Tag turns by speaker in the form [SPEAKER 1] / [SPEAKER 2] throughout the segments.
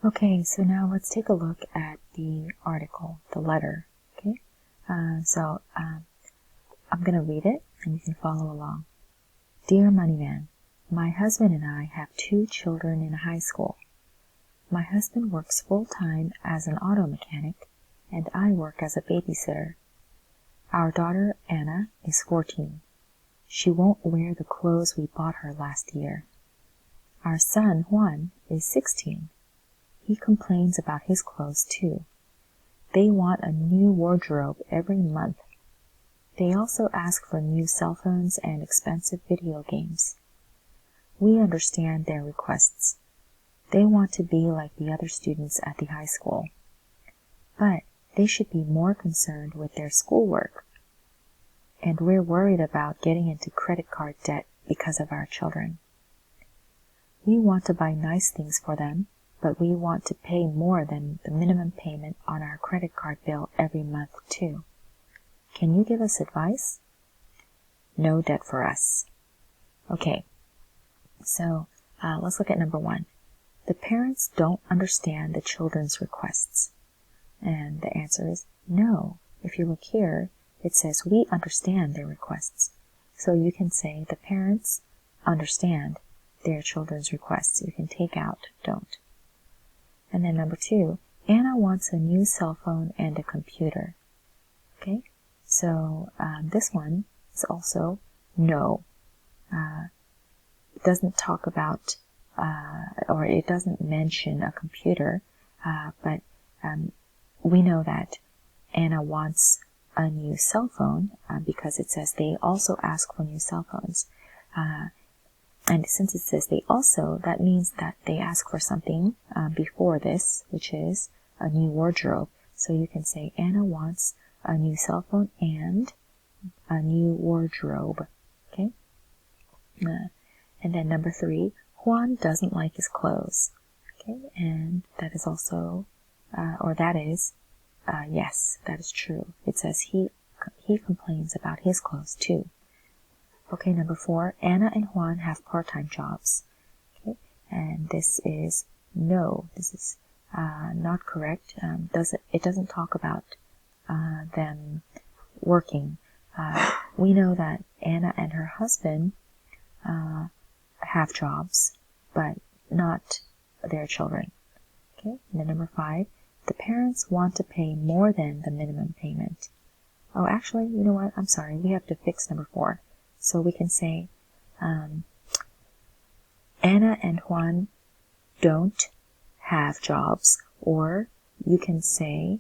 [SPEAKER 1] Okay, so now let's take a look at the article, the letter. Okay, I'm going to read it and you can follow along. Dear Moneyman, my husband and I have 2 children in high school. My husband works full-time as an auto mechanic, and I work as a babysitter. Our daughter, Anna, is 14. She won't wear the clothes we bought her last year. Our son, Juan, is 16. He complains about his clothes, too. They want a new wardrobe every month. They also ask for new cell phones and expensive video games. We understand their requests. They want to be like the other students at the high school. But they should be more concerned with their schoolwork. And we're worried about getting into credit card debt because of our children. We want to buy nice things for them, but we want to pay more than the minimum payment on our credit card bill every month, too. Can you give us advice? No debt for us. Okay, so let's look at number 1. The parents don't understand the children's requests. And the answer is no. If you look here, it says we understand their requests. So you can say the parents understand their children's requests. You can take out don't. And then number 2, Anna wants a new cell phone and a computer. Okay, so this one is also no. It doesn't talk about or it doesn't mention a computer, but we know that Anna wants a new cell phone because it says they also ask for new cell phones. And since it says they also, that means that they ask for something before this, which is a new wardrobe. So you can say Anna wants a new cell phone and a new wardrobe. Okay? And then number 3, Juan doesn't like his clothes. Okay? And that is also, yes, that is true. It says he complains about his clothes too. Okay, number 4, Anna and Juan have part-time jobs. Okay, and this is no. This is not correct. It doesn't talk about them working. We know that Anna and her husband have jobs, but not their children. Okay, and then number 5, the parents want to pay more than the minimum payment. Oh, actually, you know what? I'm sorry. We have to fix number 4. So we can say Anna and Juan don't have jobs, or you can say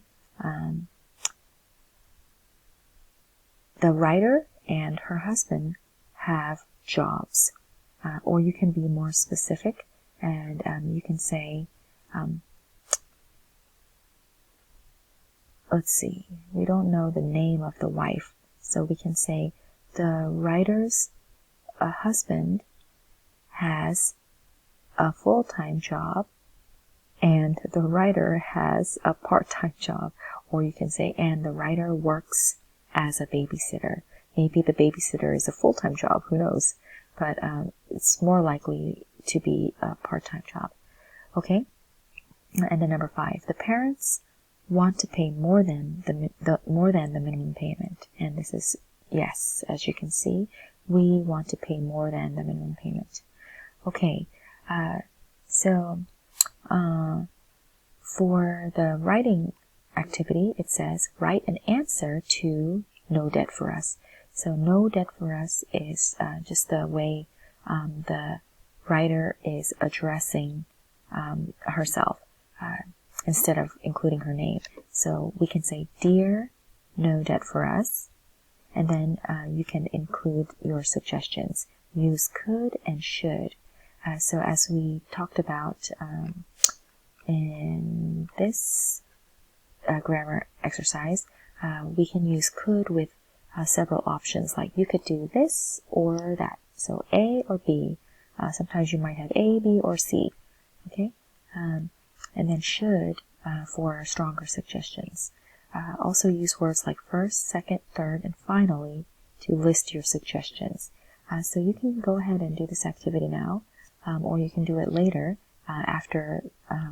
[SPEAKER 1] the writer and her husband have jobs. Or you can be more specific and you can say, let's see, we don't know the name of the wife, so we can say the writer's husband has a full-time job and the writer has a part-time job. Or you can say, and the writer works as a babysitter. Maybe the babysitter is a full-time job, who knows? But it's more likely to be a part-time job. Okay? And then number 5, the parents want to pay more than the minimum payment. And this is yes, as you can see, we want to pay more than the minimum payment. Okay, so for the writing activity, it says write an answer to no debt for us. So no debt for us is just the way the writer is addressing herself instead of including her name. So we can say, Dear No Debt for Us, and then you can include your suggestions. Use could and should. So as we talked about in this grammar exercise, we can use could with several options, like you could do this or that. So A or B. Sometimes you might have A, B, or C. Okay? And then should for stronger suggestions. Also use words like first, second, third, and finally to list your suggestions. So you can go ahead and do this activity now, or you can do it later after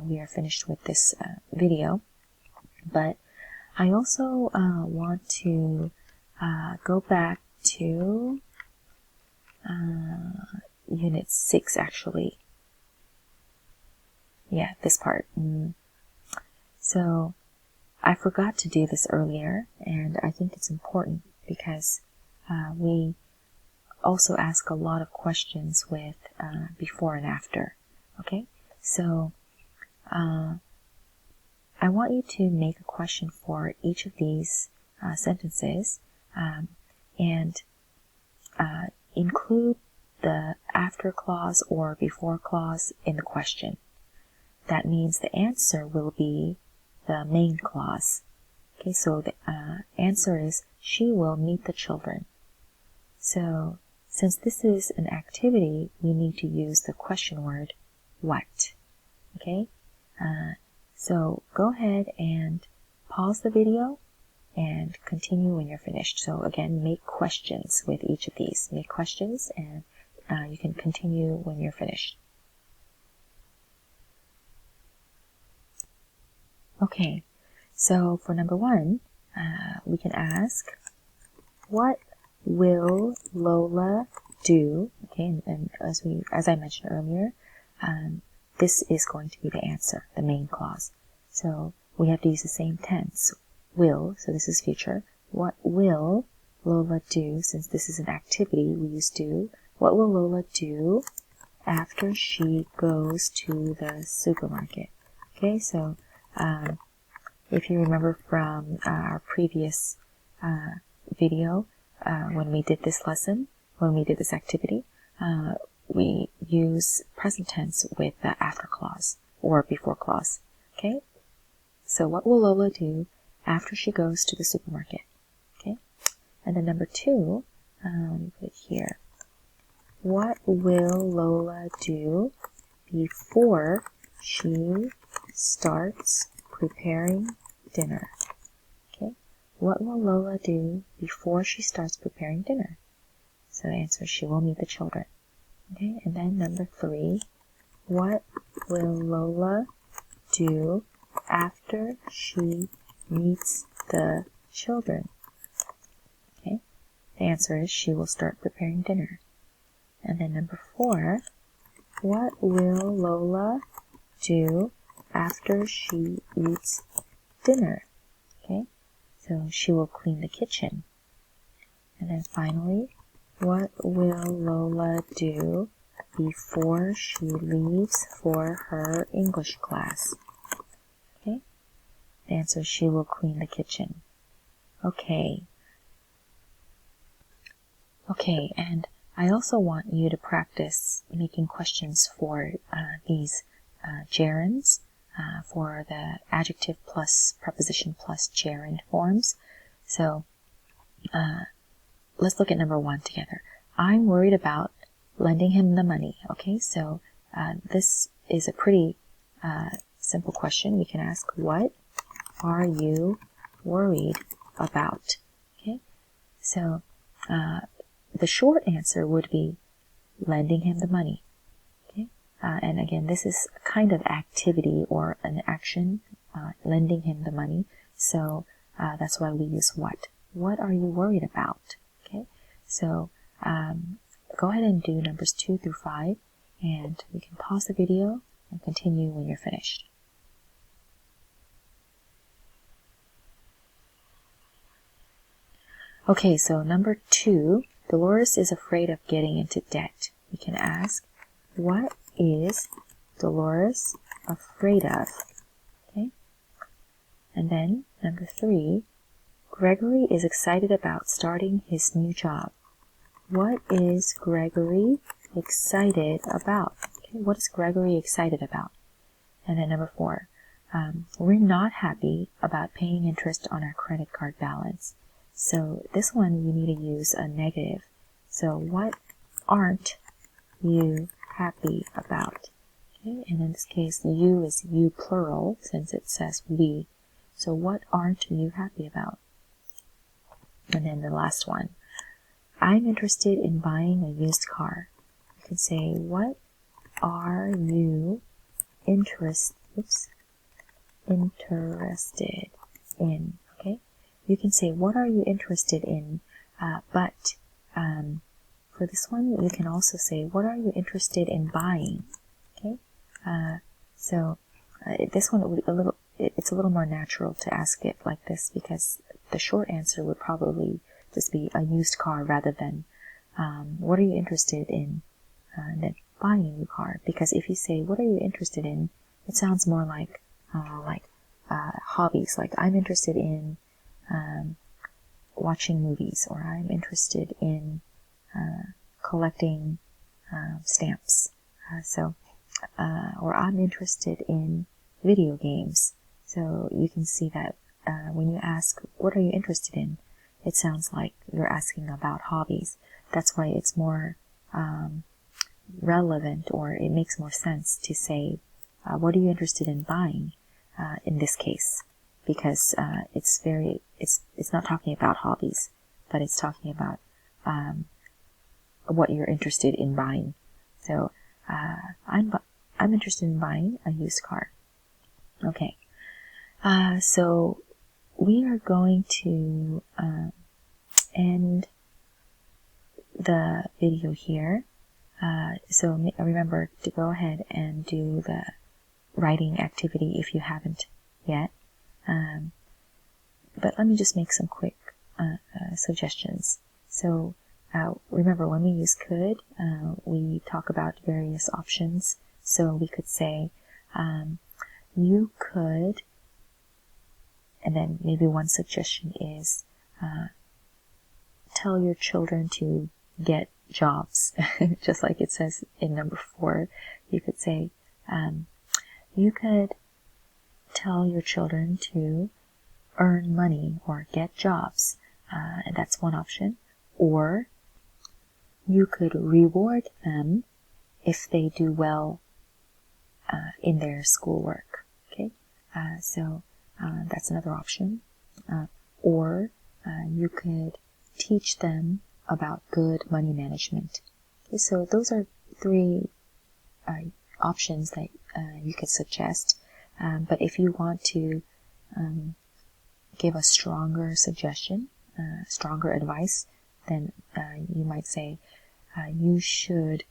[SPEAKER 1] we are finished with this video. But I also want to go back to Unit 6, actually. Yeah, this part. So I forgot to do this earlier, and I think it's important because we also ask a lot of questions with before and after. Okay, so I want you to make a question for each of these sentences and include the after clause or before clause in the question. That means the answer will be the main clause. Okay, so the answer is, she will meet the children. So, since this is an activity, we need to use the question word, what. Okay, so go ahead and pause the video and continue when you're finished. So again, make questions with each of these. Make questions, and you can continue when you're finished. Okay, so for number 1, we can ask, what will Lola do? Okay, and as I mentioned earlier, this is going to be the answer, the main clause. So we have to use the same tense, will, so this is future. What will Lola do? Since this is an activity, we use do. What will Lola do after she goes to the supermarket? Okay, so if you remember from our previous video, when we did this lesson, when we did this activity, we use present tense with the after clause or before clause. Okay, so what will Lola do after she goes to the supermarket? Okay, and then number 2, let me put it here. What will Lola do before she starts preparing dinner? Okay, what will Lola do before she starts preparing dinner? So the answer is, she will meet the children. Okay, and then number 3, what will Lola do after she meets the children? Okay, the answer is, she will start preparing dinner. And then number 4, what will Lola do after she eats dinner? Okay, so she will clean the kitchen. And then finally, what will Lola do before she leaves for her English class? Okay, the answer is, she will clean the kitchen. Okay, and I also want you to practice making questions for these gerunds, for the adjective plus preposition plus gerund forms. So let's look at number 1 together. I'm worried about lending him the money. Okay, so this is a pretty simple question. We can ask, what are you worried about? Okay, so the short answer would be lending him the money. Okay, and again, this is a kind of activity or an action, lending him the money. So that's why we use what. What are you worried about? Okay, so go ahead and do numbers 2 through 5, and we can pause the video and continue when you're finished. Okay, so number 2, Dolores is afraid of getting into debt. We can ask, what is Dolores afraid of? Okay, and then number 3, Gregory is excited about starting his new job. What is Gregory excited about? Okay, what is Gregory excited about? And then number 4, we're not happy about paying interest on our credit card balance. So this one you need to use a negative. So what aren't you happy about? Okay, and in this case, you is you plural since it says we. So what aren't you happy about? And then the last one, I'm interested in buying a used car. You can say, what are you interested in, okay? You can say, what are you interested in? But for this one, you can also say, what are you interested in buying? Okay? This one would be it's a little more natural to ask it like this, because the short answer would probably just be a used car rather than, what are you interested in? Then buying a new car. Because if you say, what are you interested in? It sounds more like hobbies. Like, I'm interested in watching movies, or I'm interested in collecting stamps. Or I'm interested in video games. So you can see that when you ask, what are you interested in? It sounds like you're asking about hobbies. That's why it's more relevant, or it makes more sense to say, what are you interested in buying in this case? Because it's not talking about hobbies, but it's talking about what you're interested in buying. So I'm interested in buying a used car. Okay. So we are going to end the video here. So remember to go ahead and do the writing activity if you haven't yet. But let me just make some quick suggestions. So remember, when we use could, we talk about various options. So we could say, you could, and then maybe one suggestion is, tell your children to get jobs. Just like it says in number 4, you could say, you could tell your children to earn money or get jobs. And that's one option. Or you could reward them if they do well in their schoolwork. Okay, so that's another option. Or you could teach them about good money management. Okay, so those are 3 options that you could suggest. But if you want to give a stronger suggestion, stronger advice, then you might say, you should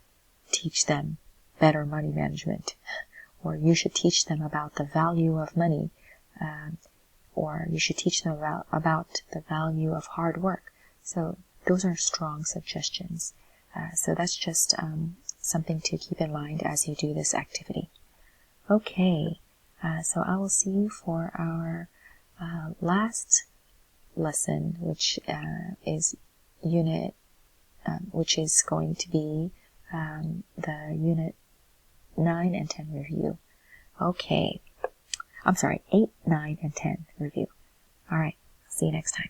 [SPEAKER 1] teach them better money management, or you should teach them about the value of money, or you should teach them about the value of hard work. So those are strong suggestions. So that's just something to keep in mind as you do this activity. Okay, so I will see you for our last lesson, which is which is going to be the Unit 9 and 10 review. Okay. I'm sorry, 8, 9, and 10 review. All right. See you next time.